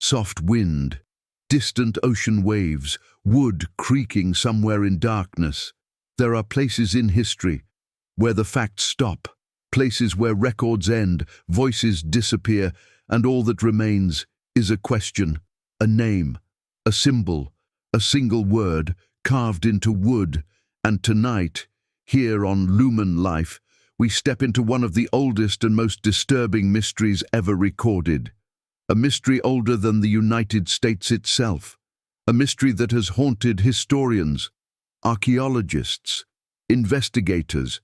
soft wind, distant ocean waves, wood creaking somewhere in darkness. There are places in history where the facts stop, places where records end, voices disappear, and all that remains is a question, a name, a symbol, a single word carved into wood. And tonight, here on Lumen Life, we step into one of the oldest and most disturbing mysteries ever recorded. A mystery older than the United States itself. A mystery that has haunted historians, archaeologists, investigators,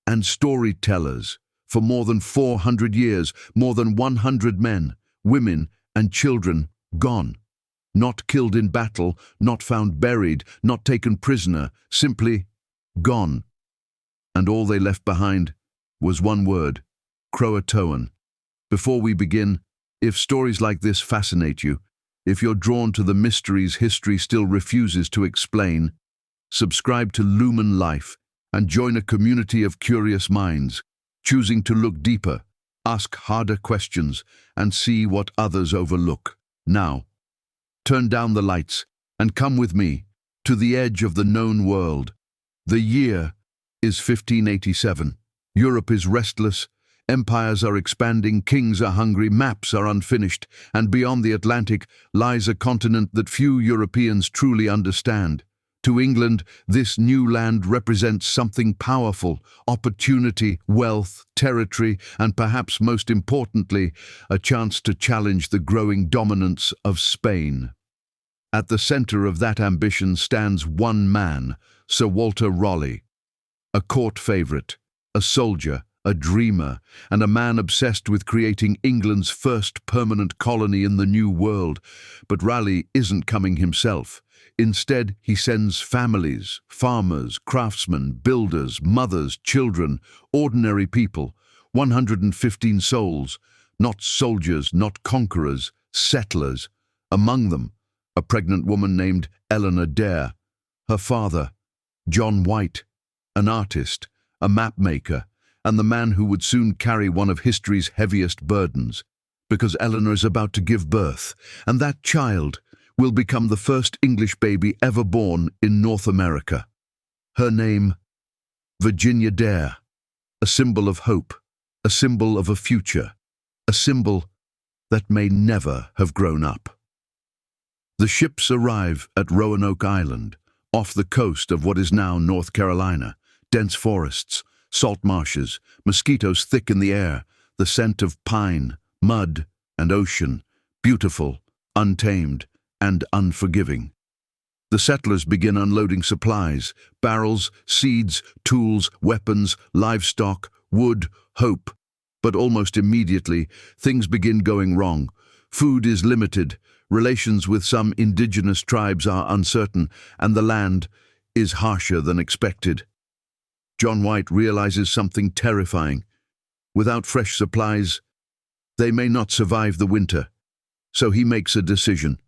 and storytellers for more than 400 years, more than 100 men, women, and children gone. Not killed in battle, not found buried, not taken prisoner, simply gone. And all they left behind was one word: croatoan. Before we begin, if stories like this fascinate you, if you're drawn to the mysteries history still refuses to explain, subscribe to Lumen Life and join a community of curious minds, choosing to look deeper, ask harder questions, and see what others overlook. Now, turn down the lights and come with me to the edge of the known world. The year is 1587. Europe is restless, empires are expanding, kings are hungry, maps are unfinished, and beyond the Atlantic lies a continent that few Europeans truly understand. To England, this new land represents something powerful: opportunity, wealth, territory, and perhaps most importantly, a chance to challenge the growing dominance of Spain. At the center of that ambition stands one man, Sir Walter Raleigh, a court favorite, a soldier, a dreamer, and a man obsessed with creating England's first permanent colony in the New World. But Raleigh isn't coming himself. Instead, he sends families, farmers, craftsmen, builders, mothers, children, ordinary people, 115 souls, not soldiers, not conquerors, settlers. Among them, a pregnant woman named Eleanor Dare, her father, John White, an artist, a map-maker, and the man who would soon carry one of history's heaviest burdens, because Eleanor is about to give birth, and that child will become the first English baby ever born in North America. Her name, Virginia Dare, a symbol of hope, a symbol of a future, a symbol that may never have grown up. The ships arrive at Roanoke Island, off the coast of what is now North Carolina. Dense forests, salt marshes, mosquitoes thick in the air, the scent of pine, mud, and ocean, beautiful, untamed, and unforgiving. The settlers begin unloading supplies: barrels, seeds, tools, weapons, livestock, wood, hope. But almost immediately, things begin going wrong. Food is limited, relations with some indigenous tribes are uncertain, and the land is harsher than expected. John White realizes something terrifying. Without fresh supplies, they may not survive the winter. So he makes a decision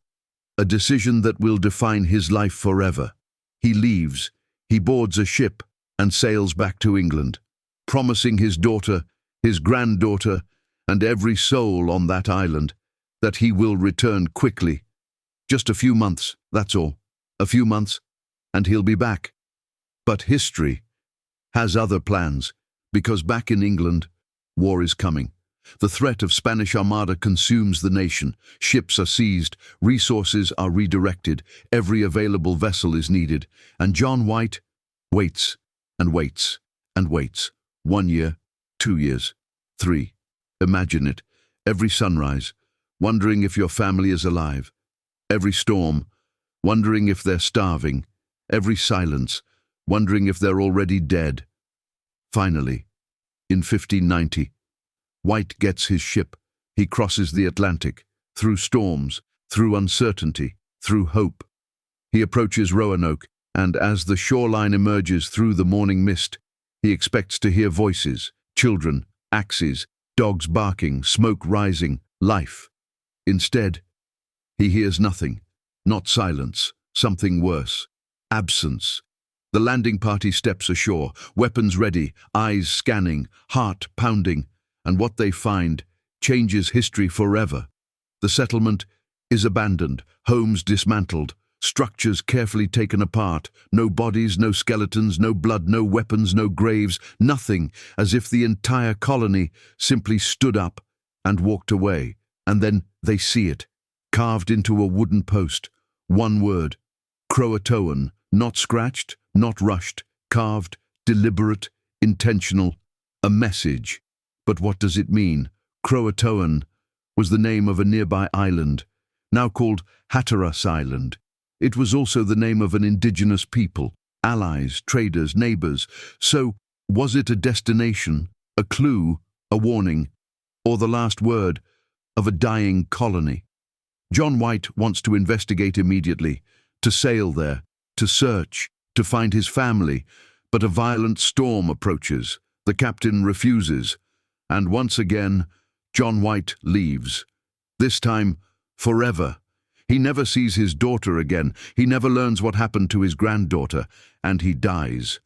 that will define his life forever. He leaves, he boards a ship, and sails back to England, promising his daughter, his granddaughter, and every soul on that island that he will return quickly. Just a few months, that's all. A few months, and he'll be back. But history has other plans, because back in England, war is coming. The threat of Spanish Armada consumes the nation. Ships are seized, resources are redirected, every available vessel is needed, and John White waits and waits and waits. 1 year, 2 years, 3. Imagine it. Every sunrise, wondering if your family is alive. Every storm, wondering if they're starving. Every silence, wondering if they're already dead. Finally, in 1590, White gets his ship. He crosses the Atlantic, through storms, through uncertainty, through hope. He approaches Roanoke, and as the shoreline emerges through the morning mist, he expects to hear voices, children, axes, dogs barking, smoke rising, life. Instead, he hears nothing, not silence, something worse, absence. The landing party steps ashore, weapons ready, eyes scanning, heart pounding, and what they find changes history forever. The settlement is abandoned, homes dismantled, structures carefully taken apart, no bodies, no skeletons, no blood, no weapons, no graves, nothing, as if the entire colony simply stood up and walked away. And then they see it, carved into a wooden post. One word, croatoan, not scratched, not rushed, carved, deliberate, intentional, a message. But what does it mean? Croatoan was the name of a nearby island, now called Hatteras Island. It was also the name of an indigenous people, allies, traders, neighbors. So, was it a destination, a clue, a warning, or the last word of a dying colony? John White wants to investigate immediately, to sail there, to search, to find his family, but a violent storm approaches. The captain refuses, and once again, John White leaves. This time, forever. He never sees his daughter again, he never learns what happened to his granddaughter, and he dies.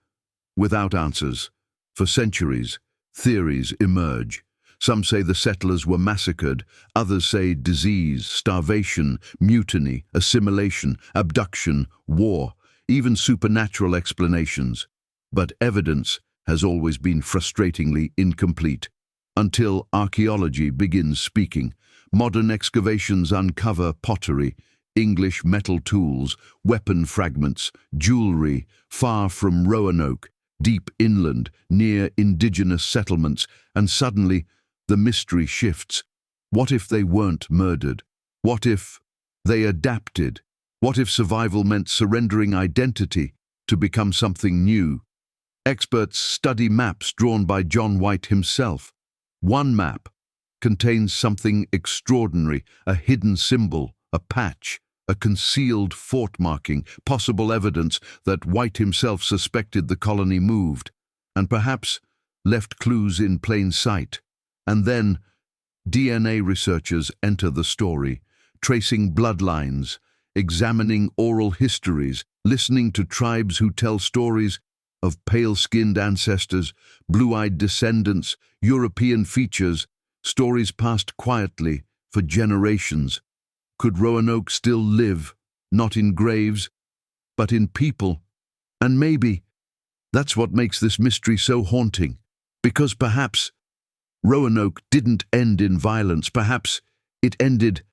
Without answers. For centuries, theories emerge. Some say the settlers were massacred, others say disease, starvation, mutiny, assimilation, abduction, war, even supernatural explanations. But evidence has always been frustratingly incomplete, until archaeology begins speaking. Modern excavations uncover pottery, English metal tools, weapon fragments, jewelry, far from Roanoke, deep inland, near indigenous settlements, and suddenly the mystery shifts. What if they weren't murdered? What if they adapted? What if survival meant surrendering identity to become something new? Experts study maps drawn by John White himself. One map contains something extraordinary, a hidden symbol, a patch, a concealed fort marking, possible evidence that White himself suspected the colony moved, and perhaps left clues in plain sight. And then, DNA researchers enter the story, tracing bloodlines, examining oral histories, listening to tribes who tell stories of pale-skinned ancestors, blue-eyed descendants, European features, stories passed quietly for generations. Could Roanoke still live, not in graves, but in people? And maybe that's what makes this mystery so haunting, because perhaps Roanoke didn't end in violence, perhaps it ended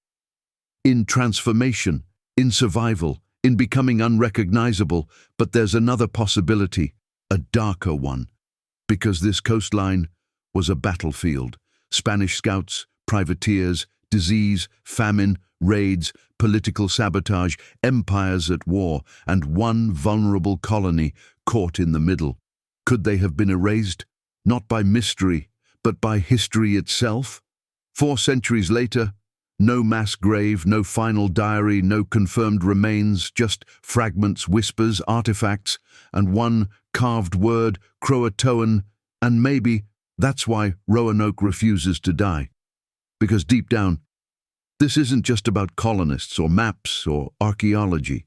in transformation, in survival, in becoming unrecognizable. But there's another possibility, a darker one, because this coastline was a battlefield. Spanish scouts, privateers, disease, famine, raids, political sabotage, empires at war, and one vulnerable colony caught in the middle. Could they have been erased, not by mystery, but by history itself? 4 centuries later, no mass grave, no final diary, no confirmed remains, just fragments, whispers, artifacts, and one carved word, croatoan, and maybe that's why Roanoke refuses to die. Because deep down, this isn't just about colonists or maps or archaeology.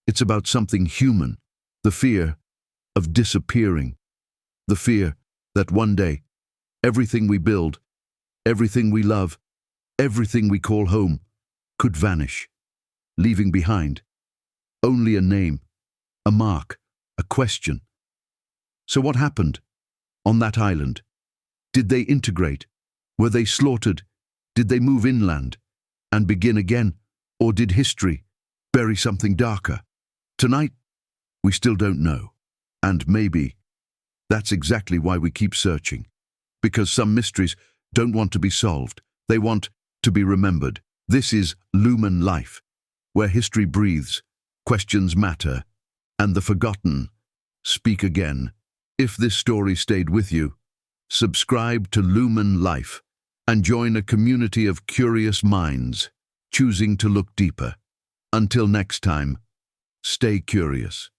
It's about something human, the fear of disappearing, the fear that one day, everything we build, everything we love, everything we call home could vanish, leaving behind only a name, a mark, a question. So what happened on that island? Did they integrate? Were they slaughtered? Did they move inland and begin again? Or did history bury something darker? Tonight, we still don't know. And maybe that's exactly why we keep searching. Because some mysteries don't want to be solved. They want to be remembered. This is Lumen Life, where history breathes, questions matter, and the forgotten speak again. If this story stayed with you, subscribe to Lumen Life and join a community of curious minds, choosing to look deeper. Until next time, stay curious.